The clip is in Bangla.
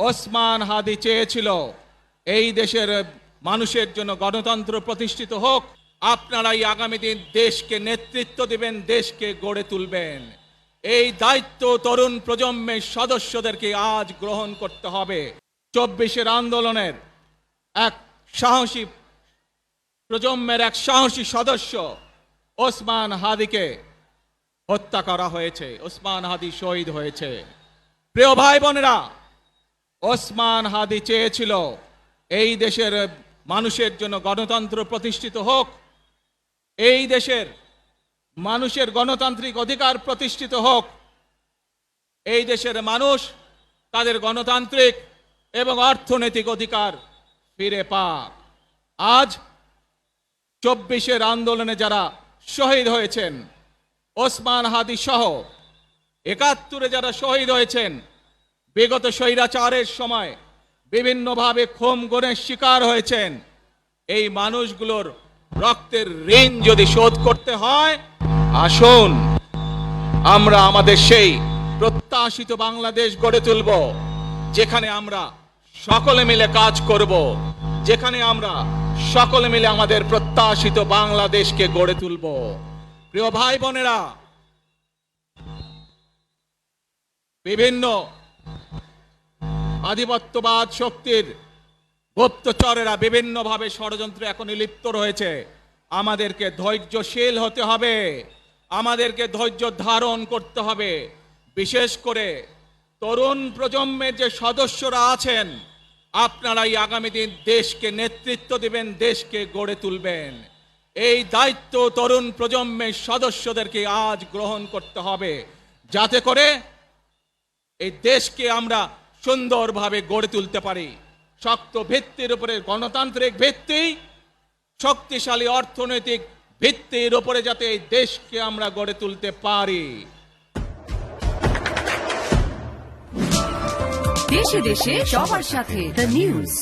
ওসমান হাদি চেয়েছিল এই দেশের মানুষের জন্য গণতন্ত্র প্রতিষ্ঠিত হোক। আপনারাই আগামী দিন দেশকে নেতৃত্ব দিবেন, দেশকে গড়ে তুলবেন। এই দায়িত্ব তরুণ প্রজন্মের সদস্যদেরকে আজ গ্রহণ করতে হবে। 24-এর আন্দোলনের এক সাহসী প্রজন্মের এক সাহসী সদস্য ওসমান হাদিকে হত্যা করা হয়েছে। ওসমান হাদি শহীদ হয়েছে। প্রিয় ভাই বোনেরা, ওসমান হাদি চেয়েছিল এই দেশের মানুষের জন্য গণতন্ত্র প্রতিষ্ঠিত হোক, এই দেশের মানুষের গণতান্ত্রিক অধিকার প্রতিষ্ঠিত হোক, এই দেশের মানুষ তাদের গণতান্ত্রিক এবং অর্থনৈতিক অধিকার ফিরে পাক। আজ 24-এর আন্দোলনে যারা শহীদ হয়েছেন, ওসমান হাদি সহ 71-এ যারা শহীদ হয়েছেন, বিগত স্বৈরাচারের সময় বিভিন্নভাবে খুন-গুমের শিকার হয়েছেন, এই মানুষগুলোর রক্তের ঋণ যদি শোধ করতে হয়, আসুন আমরা আমাদের সেই প্রত্যাশিত বাংলাদেশ গড়ে তুলব, যেখানে আমরা সকলে মিলে কাজ করব, যেখানে আমরা সকলে মিলে আমাদের প্রত্যাশিত বাংলাদেশকে গড়ে তুলব। প্রিয় ভাই বোনেরা, বিভিন্ন আধিপত্যবাদ শক্তির গুপ্তচরেরা বিভিন্নভাবে ষড়যন্ত্রে এখন লিপ্ত রয়েছে। আমাদেরকে ধৈর্যশীল হতে হবে, আমাদেরকে ধৈর্য ধারণ করতে হবে। বিশেষ করে তরুণ প্রজন্মের যে সদস্যরা আছেন, আপনারাই আগামী দিন দেশকে নেতৃত্ব দিবেন, দেশকে গড়ে তুলবেন। এই দায়িত্ব তরুণ প্রজন্মের সদস্যদেরকে আজ গ্রহণ করতে হবে, যাতে করে এই দেশকে আমরা সুন্দরভাবে গড়ে তুলতে পারি। শক্ত ভিত্তির উপরে, গণতান্ত্রিক ভিত্তি, শক্তিশালী অর্থনৈতিক ভিত্তির উপরে যাতে এই দেশকে আমরা গড়ে তুলতে পারি। দেশে দেশে সবার সাথে দ্য নিউজ।